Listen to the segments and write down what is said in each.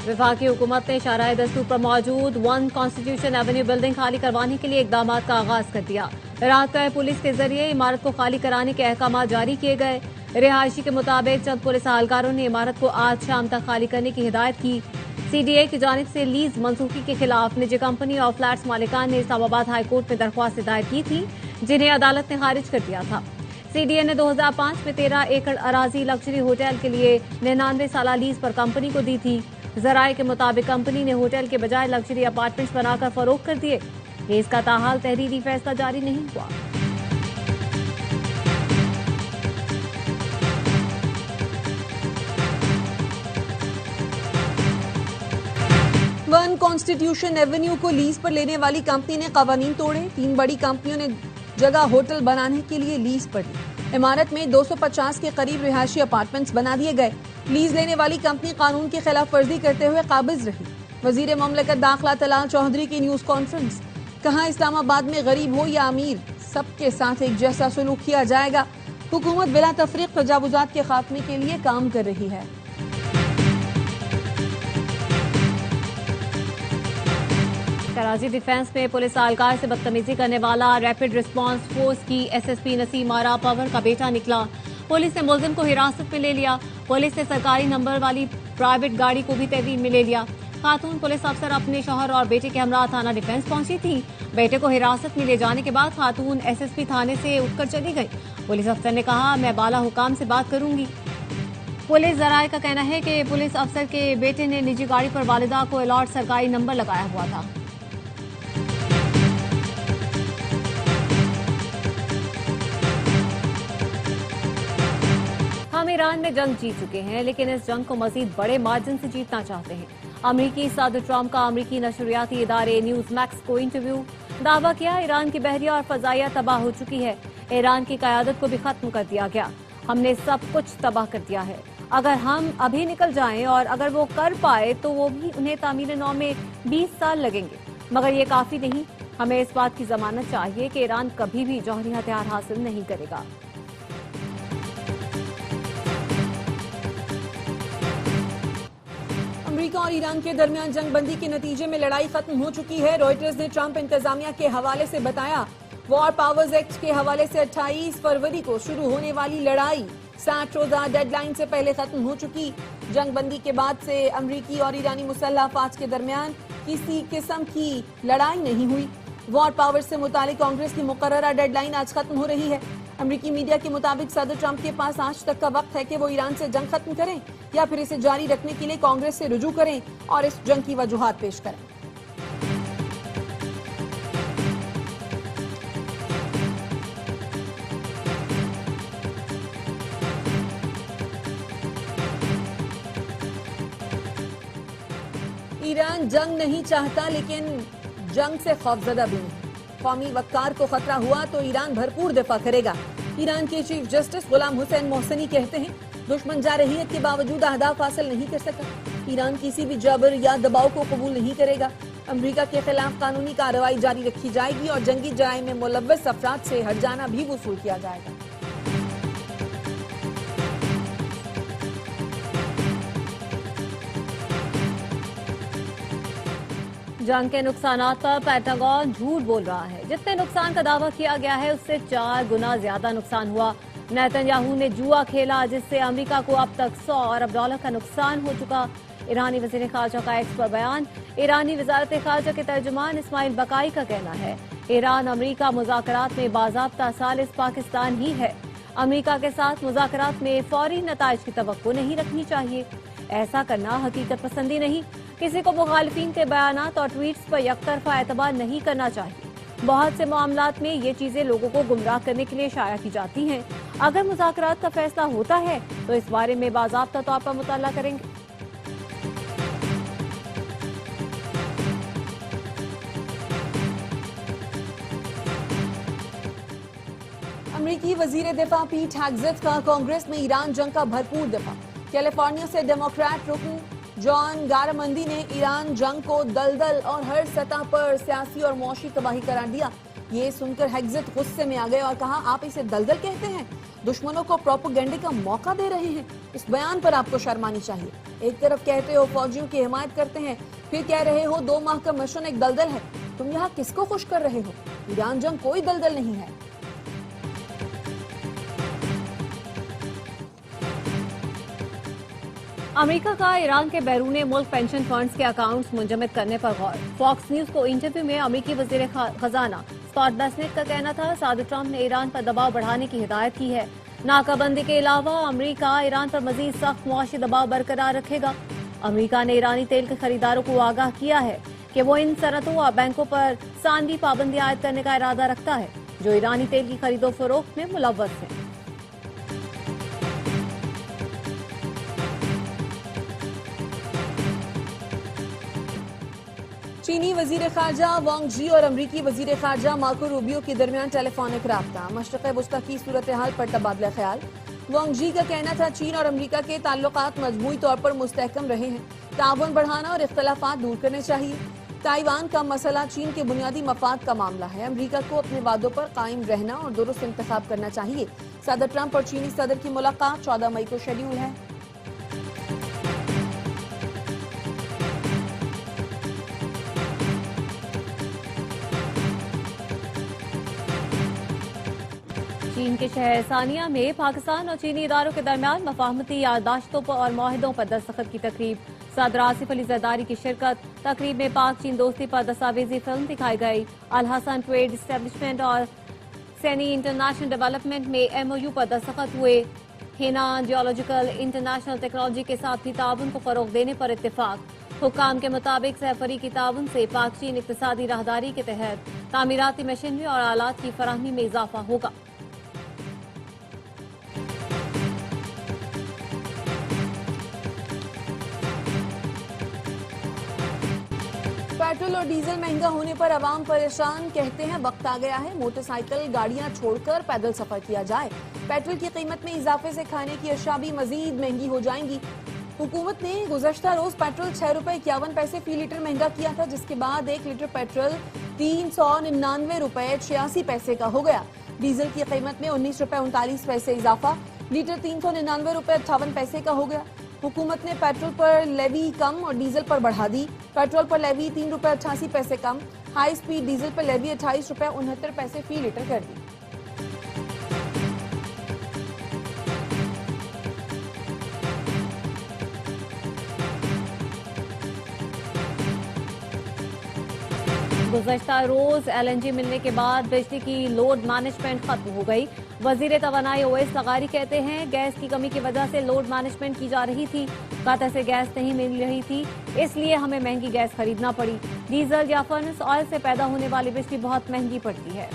वफाकी हुकूमत ने शाहराह दस्तूर पर मौजूद 1 कॉन्स्टिट्यूशन एवेन्यू बिल्डिंग खाली करवाने के लिए इकदाम का आगाज कर दिया। रात का पुलिस के जरिए इमारत को खाली कराने के अहकाम जारी किए गए। रिहायशी के मुताबिक चंद पुलिस एहलकारों ने इमारत को आज शाम तक खाली करने की हिदायत की। CDA की जानिब से लीज मंसूखी के खिलाफ निजी कंपनी और फ्लैट्स मालिकान ने इस्लामाबाद हाईकोर्ट में दरख्वास्त दायर की थी, जिन्हें अदालत ने खारिज कर दिया था। CDA ने 2005 में 13 एकड़ अराजी लग्जरी होटल के लिए 99 साल लीज पर कंपनी को दी थी। जराये के मुताबिक कंपनी ने होटल के बजाय लग्जरी अपार्टमेंट्स बनाकर फरोख्त कर दिए। केस का ताहाल तहरीरी फैसला जारी नहीं हुआ। वन कॉन्स्टिट्यूशन एवेन्यू को लीज पर लेने वाली कंपनी ने कवानीन तोड़े। 3 बड़ी कंपनियों ने जगह होटल बनाने के लिए लीज पर ली। इमारत में 250 के करीब रिहायशी अपार्टमेंट्स बना दिए गए। लीज लेने वाली कंपनी कानून की खिलाफ वर्जी करते हुए काबिज रही। वजीर ममलकत दाखिला तलाल चौधरी की न्यूज कॉन्फ्रेंस, कहा इस्लामाबाद में गरीब हो या अमीर सबके साथ एक जैसा सलूक किया जाएगा। हुकूमत बिला तफरीक तजावुजात के खात्मे के लिए काम कर रही है। कराची डिफेंस में पुलिस एहलकार से बदतमीजी करने वाला रैपिड रिस्पांस फोर्स की SSP नसीम आरा पवर का बेटा निकला। पुलिस ने मुलजिम को हिरासत में ले लिया। पुलिस ने सरकारी नंबर वाली प्राइवेट गाड़ी को भी तहवील में ले लिया। खातून पुलिस अफसर अपने शौहर और बेटे के हमरा थाना डिफेंस पहुंची थी। बेटे को हिरासत में ले जाने के बाद खातून SSP थाने से उठकर चली गई। पुलिस अफसर ने कहा, मैं बाला हुकाम से बात करूंगी। पुलिस जराये का कहना है कि पुलिस अफसर के बेटे ने निजी गाड़ी पर वालिदा को अलॉट सरकारी नंबर लगाया हुआ था। हम ईरान में जंग जीत चुके हैं, लेकिन इस जंग को मजीद बड़े मार्जिन से जीतना चाहते हैं। अमरीकी सदर ट्रंप का अमरीकी नशरियाती इदारे न्यूज मैक्स को इंटरव्यू। दावा किया, ईरान की बहरिया और फजाइया तबाह हो चुकी है। ईरान की कयादत को भी खत्म कर दिया गया। हमने सब कुछ तबाह कर दिया है। अगर हम अभी निकल जाएं और अगर वो कर पाए तो वो भी उन्हें तामीर नौ में 20 साल लगेंगे, मगर ये काफी नहीं। हमें इस बात की जमानत चाहिए कि ईरान कभी भी जौहरी हथियार हासिल नहीं करेगा। अमेरिका और ईरान के दरमियान जंगबंदी के नतीजे में लड़ाई खत्म हो चुकी है। रॉयटर्स ने ट्रंप इंतजामिया के हवाले से बताया, वॉर पावर्स एक्ट के हवाले से 28 फरवरी को शुरू होने वाली लड़ाई 60 रोजा डेडलाइन से पहले खत्म हो चुकी। जंगबंदी के बाद से अमरीकी और ईरानी मुसल्लह अफवाज के दरमियान किसी किस्म की लड़ाई नहीं हुई। वॉर पावर्स से मुतालिक कांग्रेस की मुकर्ररा डेडलाइन आज खत्म हो रही है। अमरीकी मीडिया के मुताबिक सदर ट्रंप के पास आज तक का वक्त है कि वो ईरान से जंग खत्म करें या फिर इसे जारी रखने के लिए कांग्रेस से रुजू करें और इस जंग की वजूहात पेश करें। ईरान जंग नहीं चाहता, लेकिन जंग से खौफजदा भी नहीं। कौमी वक़ार को खतरा हुआ तो ईरान भरपूर दिफा करेगा। ईरान के चीफ जस्टिस गुलाम हुसैन मोहसिनी कहते हैं, दुश्मन जारहियत के बावजूद अहदाफ हासिल नहीं कर सका। ईरान किसी भी जबर या दबाव को कबूल नहीं करेगा। अमरीका के खिलाफ कानूनी कार्रवाई जारी रखी जाएगी और जंगी जराइम में मुलव्वस अफराद से हट जाना भी वसूल किया जाएगा। जंग के नुकसानात पर पेंटागन झूठ बोल रहा है। जितने नुकसान का दावा किया गया है उससे 4 गुना ज्यादा नुकसान हुआ। नेतन्याहू ने जुआ खेला, जिससे अमेरिका को अब तक $100 अरब का नुकसान हो चुका। ईरानी वज़ीर ख़ारजा का एक्स पर बयान। ईरानी वज़ारत ख़ारजा के तर्जुमान इस्माइल बकाई का कहना है, ईरान अमरीका मुज़ाकरात में बाज़ाब्ता सालिस पाकिस्तान ही है। अमरीका के साथ मुज़ाकरात में फौरी नताइज की तवक्को नहीं रखनी चाहिए। ऐसा करना हकीकत पसंदी नहीं। किसी को मुखालिफिन के बयानात और ट्वीट्स पर यकतरफा एतबार नहीं करना चाहिए। बहुत से मामलात में ये चीजें लोगों को गुमराह करने के लिए शाया की जाती हैं। अगर मुज़ाकरात का फैसला होता है तो इस बारे में बाज़ाब्ता तौर पर मुताला करेंगे। अमरीकी वजीर दिफा पीट हेग्सेथ का कांग्रेस में ईरान जंग का भरपूर दिफा। कैलिफोर्निया से डेमोक्रेट रुकन जॉन गारामंदी ने ईरान जंग को दलदल और हर सतह पर सियासी और मौशी तबाही करार दिया। ये सुनकर हेग्सेथ गुस्से में आ गए और कहा, आप इसे दलदल कहते हैं? दुश्मनों को प्रोपेगेंडे का मौका दे रहे हैं। इस बयान पर आपको शर्म आनी चाहिए। एक तरफ कहते हो फौजियों की हिमायत करते हैं, फिर कह रहे हो 2 माह का मिशन एक दलदल है। तुम यहाँ किसको खुश कर रहे हो? ईरान जंग कोई दलदल नहीं है। अमेरिका का ईरान के बैरून मुल्क पेंशन फंड्स के अकाउंट्स मुंजमद करने पर गौर। फॉक्स न्यूज को इंटरव्यू में अमेरिकी वजीर खजाना स्कॉट बेसेंट का कहना था, सदर ट्रंप ने ईरान पर दबाव बढ़ाने की हिदायत की है। नाकाबंदी के अलावा अमेरिका ईरान पर मजीद सख्त मुआशी दबाव बरकरार रखेगा। अमेरिका ने ईरानी तेल के खरीदारों को आगाह किया है कि वो इन सनतों और बैंकों पर सानवी पाबंदी आयद करने का इरादा रखता है जो ईरानी तेल की खरीदो फरोख्त में मुलव्वस है। चीनी वजीर खारजा वांग जी और अमरीकी वजीर खारजा मार्को रूबियो के दरमियान टेलीफोनिक राब्ता, मशरक़ वुस्ता की सूरत हाल पर तबादला ख्याल। वांग जी का कहना था, चीन और अमरीका के ताल्लुकात मजमूई तौर पर मुस्तहकम रहे हैं, ताउन बढ़ाना और इख्तलाफात दूर करने चाहिए। ताइवान का मसला चीन के बुनियादी मफाद का मामला है, अमरीका को अपने वादों पर कायम रहना और दुरुस्त इंतखाब करना चाहिए। सदर ट्रंप और चीनी सदर की मुलाकात 14 मई को शेड्यूल है। चीन के शहर सानिया में पाकिस्तान और चीनी इदारों के दरमियान मफाहमती याददाश्तों पर और माहिदों पर दस्तखत की तकरीब। सदर आसिफ अली जरदारी की शिरकत। तकरीब में पाक चीन दोस्ती पर दस्तावेजी फिल्म दिखाई गई। अल हसन ट्रेड एस्टेब्लिशमेंट और सैनी इंटरनेशनल डेवलपमेंट में MOU पर दस्तखत हुए। हेनान जियोलॉजिकल इंटरनेशनल टेक्नोलॉजी के साथ भी ताउन को फरोग देने पर इत्तेफाक। हुक्काम के मुताबिक सहफरीकी ताउन से पाक चीन इक्तिसादी राहदारी के तहत तामीराती मशीनरी और आलात की फराहमी में इजाफा होगा। पेट्रोल और डीजल महंगा होने पर आवाम परेशान, कहते हैं वक्त आ गया है मोटरसाइकिल गाड़ियां छोड़कर पैदल सफर किया जाए। पेट्रोल की कीमत में इजाफे से खाने की अशिया भी मजीद महंगी हो जाएंगी। हुकूमत ने गुज़श्ता रोज पेट्रोल 6 रुपए 51 पैसे फी लीटर महंगा किया था, जिसके बाद 1 लीटर पेट्रोल 399 रुपए 86 पैसे का हो गया। डीजल की कीमत में 19 रुपए 39 पैसे इजाफा, लीटर 399 रुपए 58 पैसे का हो गया। हुकूमत ने पेट्रोल पर लेवी कम और डीजल पर बढ़ा दी। पेट्रोल पर लेवी 3 रुपए 88 पैसे कम, हाई स्पीड डीजल पर लेवी 28 रुपए 69 पैसे फी लीटर कर दी। गुज़श्ता रोज LNG मिलने के बाद बिजली की लोड मैनेजमेंट खत्म हो गई। वजीर तवानाई ओवैस लगारी कहते हैं, गैस की कमी की वजह से लोड मैनेजमेंट की जा रही थी, कतर से गैस नहीं मिल रही थी, इसलिए हमें महंगी गैस खरीदना पड़ी। डीजल या फर्नेस ऑयल से पैदा होने वाली बिजली बहुत महंगी पड़ती है।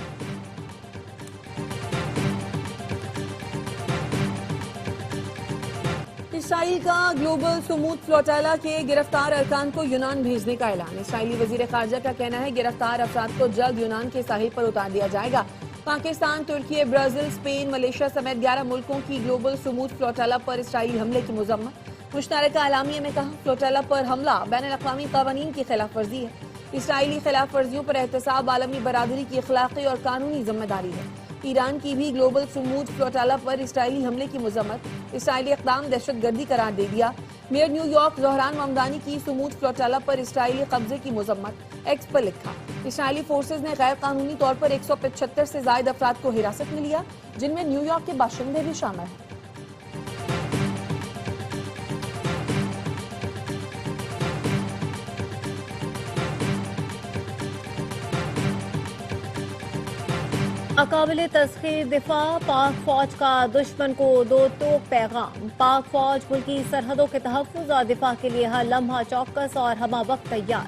इसराइल का ग्लोबल सुमूद फ्लोटाला के गिरफ्तार अरकान को यूनान भेजने का ऐलान। इसराइली वजीर खारजा का कहना है, गिरफ्तार अफराद को जल्द यूनान के साहिल पर उतार दिया जाएगा। पाकिस्तान, तुर्की, ब्राजील, स्पेन, मलेशिया समेत 11 मुल्कों की ग्लोबल सुमूद फ्लोटाला पर इसराइली हमले की मजम्मत। मुश्तरका एलामिया में कहा, फ्लोटाला पर हमला बैनुल-अक़वामी क़वानीन की खिलाफ वर्जी है। इसराइली खिलाफ वर्जियों पर एहतसाब आलमी बरादरी की अखलाकी और कानूनी जिम्मेदारी है। ईरान की भी ग्लोबल सुमूद फ्लोटाला पर इसराइली हमले की मजम्मत। इसराइली इक़दाम दहशतगर्दी करार दे दिया। मेयर न्यूयॉर्क ज़हरान ममदानी की सुमूद फ्लोटाला पर इसराइली कब्जे की मजम्मत। एक्स पर लिखा, इसराइली फोर्सेज ने गैर कानूनी तौर पर 175 से ज्यादा अफराद को हिरासत में लिया, जिनमें न्यूयॉर्क के बाशिंदे भी शामिल हैं। नाकाबिले तस्खीर दिफा, पाक फौज का दुश्मन को दो टोक पैगाम। पाक फौज मुल्की सरहदों के तहफ़्फ़ुज़ और दिफा के लिए हर लम्हा चौकस और हमा वक्त तैयार।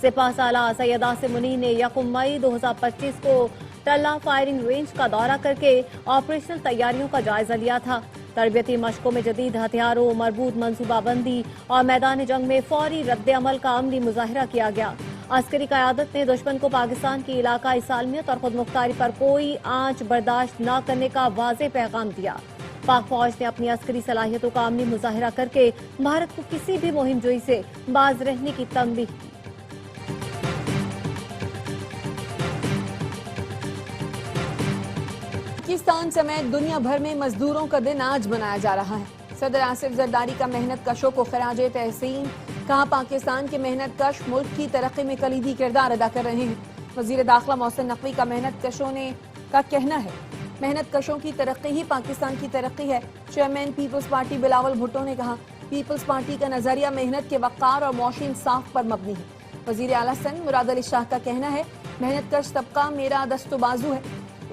सिपाह सालार सैयद आसिम मुनीर ने 1 मई 2025 को टल्ला फायरिंग रेंज का दौरा करके ऑपरेशनल तैयारियों का जायजा लिया था। तरबियती मशकों में जदीद हथियारों, मरबूत मनसूबाबंदी और मैदान जंग में फौरी रद्द अमल का अमली मुजाहिरा किया गया। अस्करी क़यादत ने दुश्मन को पाकिस्तान की इलाकाई सालमियत और खुद मुख्तारी पर कोई आंच बर्दाश्त न करने का वाज़ेह पैगाम दिया। पाक फौज ने अपनी अस्करी सलाहियतों का अमली मुजाहिरा करके भारत को किसी भी मुहिम जोई से बाज रहने की तंबीह की। पाकिस्तान समेत दुनिया भर में मजदूरों का दिन आज मनाया जा रहा है। सदर आसिफ जरदारी का मेहनत कशों को खराज तहसीन, कहा पाकिस्तान के मेहनत कश मुल्क की तरक्की में कलीदी किरदार अदा कर रहे हैं। वजीर दाखिला मोहसिन नकवी का मेहनत कशों का कहना है, मेहनत कशों की तरक्की ही पाकिस्तान की तरक्की है। Chairman Peoples Party Bilawal Bhutto ने कहा, पीपल्स पार्टी का नजरिया मेहनत के वक़ार और मौशी इंसाफ पर मबनी है। वजीर आला सिंध मुराद अली शाह का कहना है, मेहनत कश तबका मेरा दस्तो बाजू है,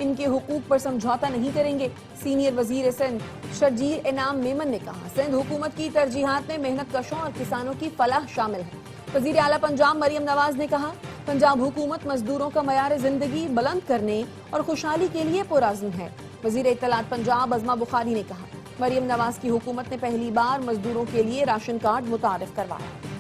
इनके हुकूक पर समझौता नहीं करेंगे। सीनियर वजीर सिंध शर्जील इनाम मेमन ने कहा, सिंध हुकूमत की तरजीहात में मेहनत कशों और किसानों की फलाह शामिल है। वजीर आला पंजाब मरियम नवाज ने कहा, पंजाब हुकूमत मजदूरों का मयार जिंदगी बुलंद करने और खुशहाली के लिए पुरअज़्म है। वजीर इत्तलात पंजाब अज़मा बुखारी ने कहा, मरियम नवाज की हुकूमत ने पहली बार मजदूरों के लिए राशन कार्ड मुतारिफ करवाया।